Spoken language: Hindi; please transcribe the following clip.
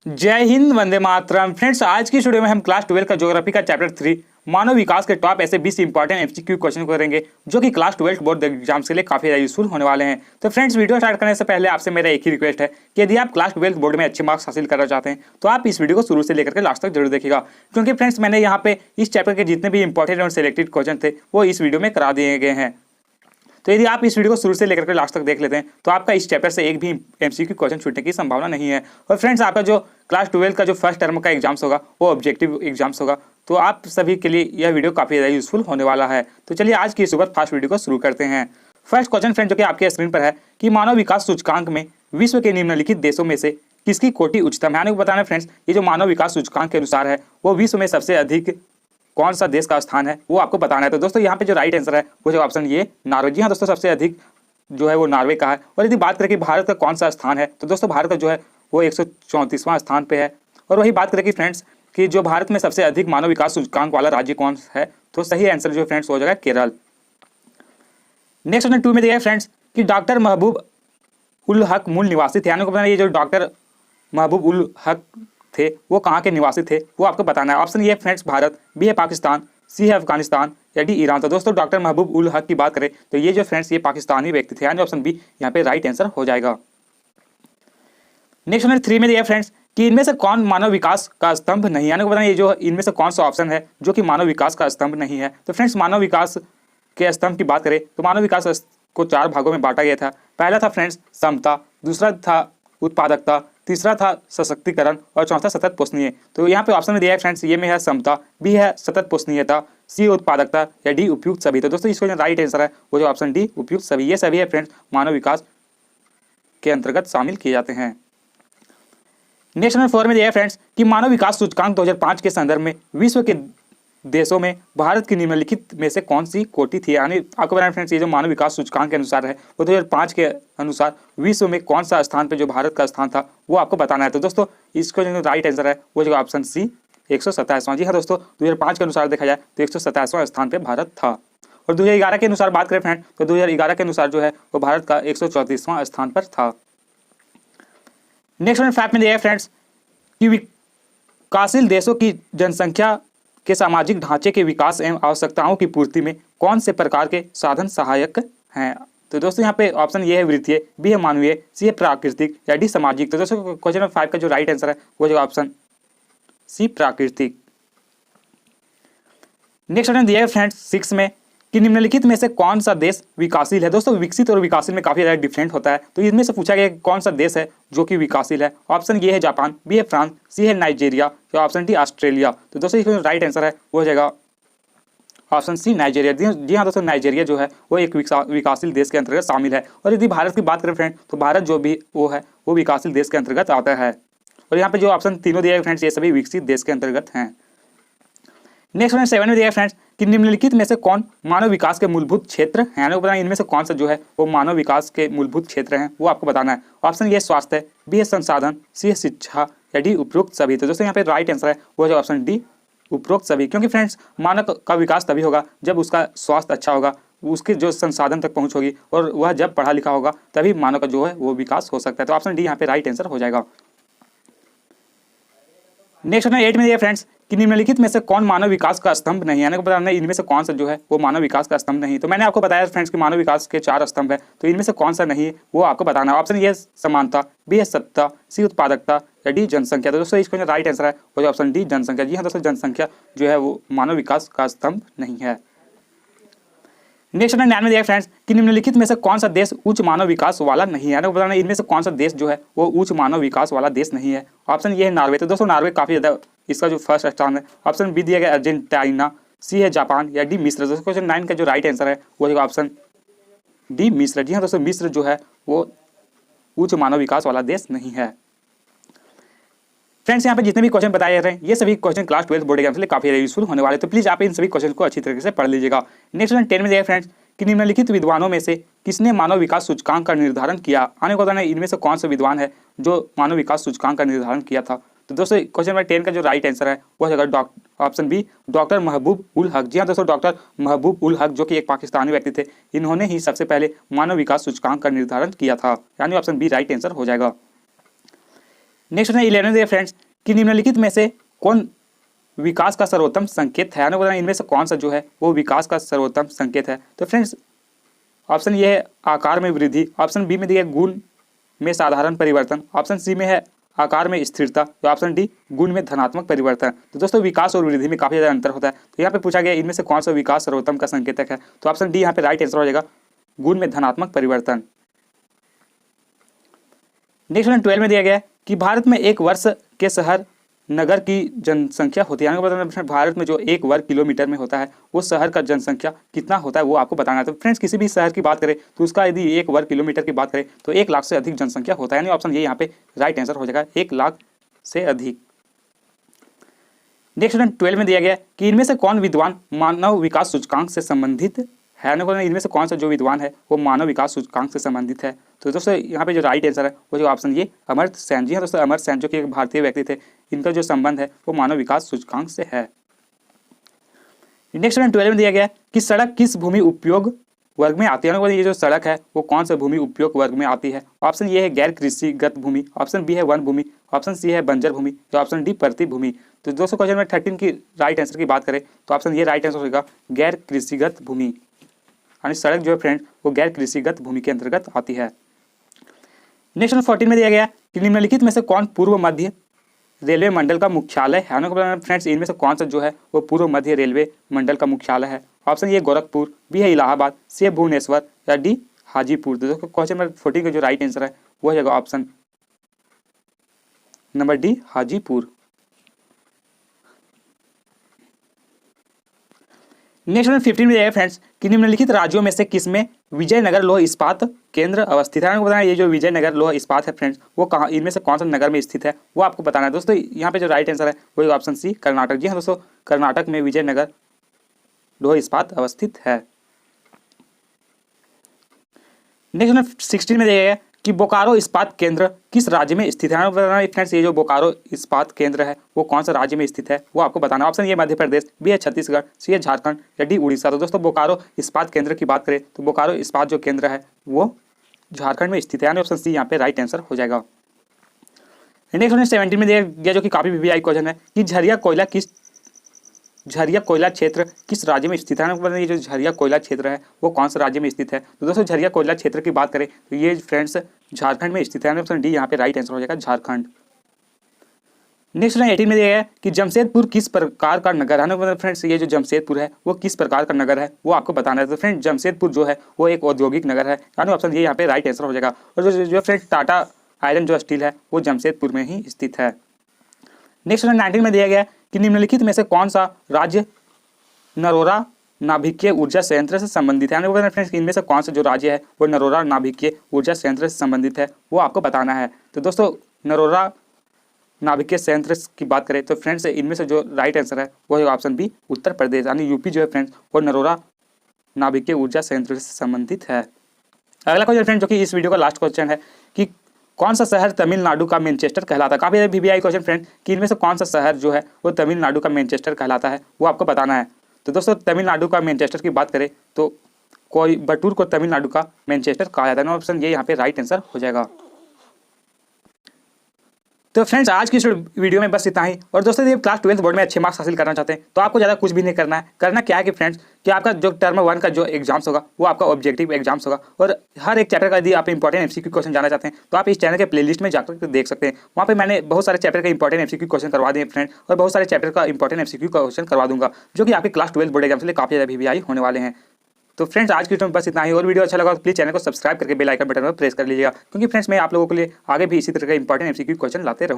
जय हिंद, वंदे मातरम। फ्रेंड्स, आज की वीडियो में हम क्लास 12 का ज्योग्राफी का चैप्टर 3 मानव विकास के टॉप ऐसे 20 इंपॉर्टेंट एमसीक्यू क्वेश्चन करेंगे जो कि क्लास 12 बोर्ड एग्जाम्स के लिए काफी ज़्यादा यूजफुल होने वाले हैं। तो फ्रेंड्स, वीडियो स्टार्ट करने से पहले आपसे मेरा एक ही रिक्वेस्ट है कि यदि आप क्लास 12 बोर्ड में अच्छे मार्क्स हासिल करना चाहते हैं तो आप इस वीडियो को शुरू से लेकर के लास्ट तक जरूर देखिएगा, क्योंकि फ्रेंड्स मैंने यहाँ पे इस चैप्टर के जितने भी इंपॉर्टेंट और सिलेक्टेड क्वेश्चन थे वो इस वीडियो में करा दिए गए हैं। तो यदि आप इस वीडियो को शुरू से लेकर के लास्ट तक देख लेते हैं तो आपका इस चैप्टर से एक भी एमसीक्यू क्वेश्चन छूटने की संभावना नहीं है। और फ्रेंड्स, आपका जो क्लास 12 का जो फर्स्ट टर्म का एग्जाम्स होगा वो ऑब्जेक्टिव एग्जाम्स होगा, तो आप सभी के लिए यह वीडियो काफ़ी ज़्यादा यूजफुल होने वाला है। तो चलिए आज की सुपर फास्ट वीडियो को शुरू करते हैं। फर्स्ट क्वेश्चन फ्रेंड जो कि आपके स्क्रीन पर है कि मानव विकास सूचकांक में विश्व के निम्नलिखित देशों में से किसकी कोटि उच्चतम है। आपको बताना फ्रेंड्स, ये जो मानव विकास सूचकांक के अनुसार है वो विश्व में सबसे अधिक कौन सा देश का स्थान है वो आपको बताना है। तो दोस्तों यहाँ पे जो राइट आंसर है वो जो ऑप्शन ये नॉर्वे। जी हाँ दोस्तों, सबसे अधिक जो है वो नॉर्वे का है। और यदि बात करें कि भारत का कौन सा स्थान है तो दोस्तों भारत का जो है वो 134वां स्थान पे है। और वही बात करें कि फ्रेंड्स कि जो भारत में सबसे अधिक मानव विकास सूचकांक वाला राज्य कौन है, तो सही आंसर जो फ्रेंड्स हो जाएगा केरल। नेक्स्ट क्वेश्चन 2 में दिया है फ्रेंड्स कि डॉक्टर महबूब उल हक मूल निवासी थे। आपको बताना ये जो डॉक्टर महबूब उल हक थे वो कहाँ के निवासी थे वो आपको बताना है। ऑप्शन ये फ्रेंड्स भारत, बी है पाकिस्तान, सी है अफगानिस्तान या डी ईरान। तो दोस्तों डॉक्टर महबूब उल हक की बात करें तो ये जो फ्रेंड्स ये पाकिस्तानी व्यक्ति थे, यानी ऑप्शन बी यहाँ पे राइट आंसर हो जाएगा। नेक्स्ट नंबर 3 में दिया फ्रेंड्स कि इनमें से कौन मानव विकास का स्तंभ नहीं है। यानी बताना ये जो इनमें से कौन सा ऑप्शन है जो कि मानव विकास का स्तंभ नहीं है। तो फ्रेंड्स मानव विकास के स्तंभ की बात करें तो मानव विकास को 4 भागों में बांटा गया था। पहला था फ्रेंड्स समता, दूसरा था उत्पादकता, तीसरा था सशक्तिकरण और चौथा सतत पोषणीय। तो यहाँ पे ऑप्शन में दिया है फ्रेंड्स ये में है समता, बी है सतत पोषणीयता, सी उत्पादकता या डी उपयुक्त सभी। तो दोस्तों इसको जो राइट आंसर है वो जो ऑप्शन डी उपयुक्त सभी, ये सभी है फ्रेंड्स मानव विकास के अंतर्गत शामिल किए जाते हैं। नेक्स्ट नंबर 4 में दिया है फ्रेंड्स कि मानव विकास सूचकांक 2005 के संदर्भ में विश्व के देशों में भारत की निम्नलिखित में से कौन सी कोटि थी। यानी आपको बताना फ्रेंड्स ये जो मानव विकास सूचकांक के अनुसार है वो 2005 के अनुसार विश्व में कौन सा स्थान पे जो भारत का स्थान था वो आपको बताना है। तो दोस्तों इसको जो राइट आंसर है वो जो ऑप्शन सी 127वां। जी हाँ दोस्तों, 2005 के अनुसार देखा जाए तो 127वां स्थान पे भारत था। और 2011 के अनुसार बात करें फ्रेंड तो 2011 के अनुसार जो है वो भारत का 134वां स्थान पर था। नेक्स्ट 5 में दिया है फ्रेंड्स कि विकासशील देशों की जनसंख्या के सामाजिक ढांचे के विकास एवं आवश्यकताओं की पूर्ति में कौन से प्रकार के साधन सहायक हैं। तो दोस्तों यहाँ पे ऑप्शन ये है वृत्तीय, बी है मानवीय, सी है प्राकृतिक या डी सामाजिक। तो दोस्तों क्वेश्चन नंबर 5 का जो राइट आंसर है वो जो ऑप्शन सी प्राकृतिक। नेक्स्ट क्वेश्चन दिया है फ्रेंड्स 6 में कि निम्नलिखित में से कौन सा देश विकासशील है। दोस्तों विकसित और विकासशील में काफी ज्यादा डिफरेंट होता है, तो इसमें से पूछा गया कौन सा देश है जो कि विकासशील है। ऑप्शन ये है जापान, बी है फ्रांस, सी है नाइजीरिया या ऑप्शन डी ऑस्ट्रेलिया। तो दोस्तों इसका जो राइट आंसर है वो हो जाएगा ऑप्शन सी नाइजीरिया। जी हाँ दोस्तों, नाइजीरिया जो है वो एक विकासशील देश के अंतर्गत शामिल है। और यदि भारत की बात करें फ्रेंड तो भारत जो भी वो है वो विकासशील देश के अंतर्गत आता है। और यहाँ पे जो ऑप्शन तीनों दिए फ्रेंड्स ये सभी विकसित देश के अंतर्गत हैं। नेक्स्ट क्वेश्चन 7 में दिया फ्रेंड्स कि निम्नलिखित में से कौन मानव विकास के मूलभूत क्षेत्र हैं। आपको बताना इनमें से कौन सा जो है वो मानव विकास के मूलभूत क्षेत्र हैं वो आपको बताना है। ऑप्शन ये स्वास्थ्य, बी है संसाधन, सी है शिक्षा या डी उपरोक्त सभी। तो दोस्तों यहाँ पे राइट आंसर है वो जो ऑप्शन डी उपरोक्त सभी, क्योंकि फ्रेंड्स मानव का विकास तभी होगा जब उसका स्वास्थ्य अच्छा होगा, उसके जो संसाधन तक पहुँच होगी और वह जब पढ़ा लिखा होगा तभी मानव का जो है वो विकास हो सकता है। तो ऑप्शन डी यहाँ पे राइट आंसर हो जाएगा। नेक्स्ट क्वेश्चन 8 में दिया फ्रेंड्स कि निम्नलिखित में से कौन मानव विकास का स्तंभ नहीं है। यानी बताना इनमें से कौन सा जो है वो मानव विकास का स्तंभ नहीं। तो मैंने आपको बताया फ्रेंड्स कि मानव विकास के 4 स्तंभ है, तो इनमें से कौन सा नहीं है वो आपको बताना है। ऑप्शन ये समानता, बी है सत्ता, सी उत्पादकता या डी जनसंख्या। तो दोस्तों इसका जो राइट आंसर है वो जो ऑप्शन डी जनसंख्या। जी हाँ दोस्तों, जनसंख्या जो है वो मानव विकास का स्तंभ नहीं है। नेक्स्ट क्वेश्चन 9 में दिया फ्रेंड्स कि निम्नलिखित में से कौन सा देश उच्च मानव विकास वाला नहीं है। बताना इनमें से कौन सा देश जो है वो उच्च मानव विकास वाला देश नहीं है। ऑप्शन ये है नॉर्वे। तो दोस्तों नॉर्वे काफी ज्यादा इसका जो फर्स्ट स्थान है। ऑप्शन बी दिया गया अर्जेंटीना, सी है जापान या डी मिस्र। दोस्तों क्वेश्चन 9 का जो राइट आंसर है वो ऑप्शन डी मिस्र। जी हाँ दोस्तों, मिस्र जो है वो उच्च मानव विकास वाला देश नहीं है। फ्रेंड्स यहाँ पे जितने भी क्वेश्चन बताए जा रहे हैं ये सभी क्वेश्चन क्लास 12 बोर्ड एग्जाम के लिए काफी यूजफुल होने वाले, तो प्लीज आप इन सभी क्वेश्चन को अच्छी तरीके से पढ़ लीजिएगा। नेक्स्ट क्वेश्चन 10 में दिया फ्रेंड्स कि निम्नलिखित विद्वानों में से किसने मानव विकास सूचकांक का निर्धारण किया। आने को बताना इनमें से कौन सा विद्वान है जो मानव विकास सूचकांक का निर्धारण किया था। तो दोस्तों क्वेश्चन नंबर 10 का जो राइट आंसर है वो है ऑप्शन बी डॉक्टर महबूब उल हक। जी हाँ दोस्तों, डॉक्टर महबूब उल हक जो कि एक पाकिस्तानी व्यक्ति थे, इन्होंने ही सबसे पहले मानव विकास सूचकांक का निर्धारण किया था, यानी ऑप्शन बी राइट आंसर हो जाएगा। नेक्स्ट है 11 फ्रेंड्स कि निम्नलिखित में से कौन विकास का सर्वोत्तम संकेत है, यानी बताना इनमें से कौन सा जो है वो विकास का सर्वोत्तम संकेत है। तो फ्रेंड्स ऑप्शन ये है आकार में वृद्धि, ऑप्शन बी में दिया गुण में साधारण परिवर्तन, ऑप्शन सी में है आकार में स्थिरता, तो ऑप्शन डी गुण में धनात्मक परिवर्तन। तो दोस्तों विकास और वृद्धि में काफी ज्यादा अंतर होता है। तो यहाँ पे पूछा गया इनमें से कौन सा विकास सर्वोत्तम का संकेतक है, तो ऑप्शन डी यहाँ पे राइट आंसर हो जाएगा, गुण में धनात्मक परिवर्तन। नेक्स्ट 12 में दिया गया कि भारत में एक वर्ष के शहर नगर की जनसंख्या होती है, यानी भारत में जो एक वर्ग किलोमीटर में होता है वो शहर का जनसंख्या कितना होता है वो आपको बताना है। तो फ्रेंड्स किसी भी शहर की बात करें तो उसका यदि एक वर्ग किलोमीटर की बात करें तो 1 लाख से अधिक जनसंख्या होता है, यानी ऑप्शन ये यहाँ पे राइट आंसर हो जाएगा, 1 लाख से अधिक। नेक्स्ट 12 में दिया गया कि इनमें से कौन विद्वान मानव विकास सूचकांक से संबंधित है, इनमें से कौन सा जो विद्वान है वो मानव विकास सूचकांक से संबंधित है। तो दोस्तों यहाँ पे जो राइट आंसर है वो जो ऑप्शन ये अमर्त्य सेन जी है। दोस्तों अमर्त्य सेन जो कि एक भारतीय व्यक्ति थे, इनका जो संबंध है वो मानव विकास सूचकांक से है। नेक्स्ट 12 में दिया गया कि सड़क किस भूमि उपयोग वर्ग में आती है, ये जो सड़क है वो कौन सा भूमि उपयोग वर्ग में आती है। ऑप्शन ये है गैर कृषिगत भूमि, ऑप्शन बी है वन भूमि, ऑप्शन सी है बंजर भूमि, तो ऑप्शन डी प्रति भूमि। तो दोस्तों क्वेश्चन नंबर 13 की राइट आंसर की बात करें तो ऑप्शन ये राइट आंसर होगा गैर कृषिगत भूमि, यानी सड़क जो है फ्रेंड वो गैर कृषिगत भूमि के अंतर्गत आती है। नेक्स्ट 14 में दिया गया कि निम्नलिखित में से कौन पूर्व मध्य रेलवे मंडल का मुख्यालय है, फ्रेंड्स इनमें से कौन सा जो है वो पूर्व मध्य रेलवे मंडल का मुख्यालय है। ऑप्शन ए गोरखपुर, बी है इलाहाबाद, सी है भुवनेश्वर या डी हाजीपुर। तो क्वेश्चन नंबर 14 का जो राइट आंसर है वो है option number D Hajipur. Next 15 में दिया फ्रेंड्स कि निम्नलिखित राज्यों में से किसमें विजयनगर लौह इस्पात केंद्र अवस्थित है, बताना ये जो विजयनगर लौह इस्पात है फ्रेंड्स वो कहाँ, इनमें से कौन सा नगर में स्थित है वो आपको बताना है। दोस्तों यहाँ पे जो राइट आंसर है वो ऑप्शन सी कर्नाटक। जी हाँ दोस्तों, कर्नाटक में विजयनगर लौह इस्पात अवस्थित है। नेक्स्ट 16 में दिया गया कि बोकारो इस्पात केंद्र किस राज्य में स्थित है, फ्रेंड्स ये जो बोकारो इस्पात केंद्र है वो कौन सा राज्य में स्थित है वो आपको बताना है। ऑप्शन ये मध्य प्रदेश, बी है छत्तीसगढ़, सी है झारखंड या डी उड़ीसा। तो दोस्तों बोकारो इस्पात केंद्र की बात करें तो बोकारो इस्पात जो केंद्र है वो झारखंड में स्थित है, यानी ऑप्शन सी यहाँ पे राइट आंसर हो जाएगा। नेक्स्ट 17 में दिया गया जो कि काफी वीवीआई क्वेश्चन है कि झरिया कोयला क्षेत्र किस राज्य में स्थित है, ये जो झरिया कोयला क्षेत्र है वो कौन सा राज्य में स्थित है। तो दोस्तों झरिया कोयला क्षेत्र की बात करें तो ये फ्रेंड्स झारखंड में स्थित है, ऑप्शन डी यहाँ पे राइट आंसर हो जाएगा झारखंड। नेक्स्ट 18 में दिया गया कि जमशेदपुर किस प्रकार का नगर है, फ्रेंड्स ये जो जमशेदपुर है वो किस प्रकार का नगर है वो आपको बताना है। तो फ्रेंड्स जमशेदपुर जो है वो एक औद्योगिक नगर है, यानी ऑप्शन ये यहाँ पे राइट आंसर हो जाएगा। और जो फ्रेंड्स टाटा आयरन जो स्टील है वो जमशेदपुर में ही स्थित है। नेक्स्ट 19 में दिया गया कि निम्नलिखित में से कौन सा राज्य नरोरा नाभिकीय ऊर्जा संयंत्र से संबंधित है, फ्रेंड्स इनमें से कौन सा जो राज्य है वो नरोरा नाभिकीय ऊर्जा संयंत्र से संबंधित है वो आपको बताना है। तो दोस्तों नरोरा नाभिकीय संयंत्र की बात करें तो फ्रेंड्स इनमें से जो राइट आंसर है वो है ऑप्शन बी उत्तर प्रदेश, यानी यूपी जो है फ्रेंड्स वो नरोरा नाभिकीय ऊर्जा संयंत्र से संबंधित है। अगला क्वेश्चन फ्रेंड्स जो कि इस वीडियो का लास्ट क्वेश्चन है कि कौन सा शहर तमिलनाडु का मैनचेस्टर कहलाता है। काफी वीवीआई क्वेश्चन फ्रेंड कि इनमें से कौन सा शहर जो है वो तमिलनाडु का मैनचेस्टर कहलाता है वो आपको बताना है। तो दोस्तों तमिलनाडु का मैनचेस्टर की बात करें तो कोयम्बटूर को तमिलनाडु का मैनचेस्टर कहा जाता है, ऑप्शन ये यहाँ पे राइट आंसर हो जाएगा। तो फ्रेंड्स आज की इस वीडियो में बस इतना ही। और दोस्तों यदि क्लास 12th बोर्ड में अच्छे मार्क्स हासिल करना चाहते हैं तो आपको ज़्यादा कुछ भी नहीं करना है। करना क्या है कि फ्रेंड्स कि आपका जो टर्म 1 का जो एग्जाम्स होगा वो आपका ऑब्जेक्टिव एग्जाम्स होगा, और हर एक चैप्टर का यदि आप इंपॉर्टेंट एमसीक्यू क्वेश्चन जाना चाहते हैं तो आप इस चैनल के प्लेलिस्ट में जाकर देख सकते हैं। वहाँ पे मैंने बहुत सारे चैप्टर का इंपॉर्टेंट एमसीक्यू क्वेश्चन करवा दिए फ्रेंड, और बहुत सारे चैप्टर का इंपॉर्टेंट एमसीक्यू क्वेश्चन करवा दूंगा जो कि आपके क्लास 12th बोर्ड एग्जाम के लिए काफी ज़्यादा वीवीआई होने वाले हैं। तो फ्रेंड्स आज की वीडियो में बस इतना ही। और वीडियो अच्छा लगा तो प्लीज चैनल को सब्सक्राइब करके बेल आइकन बटन पर प्रेस कर लीजिएगा, क्योंकि फ्रेंड्स मैं आप लोगों के लिए आगे भी इसी तरह का इंपॉर्टेंट एमसीक्यू क्वेश्चन लाते रहूँगा।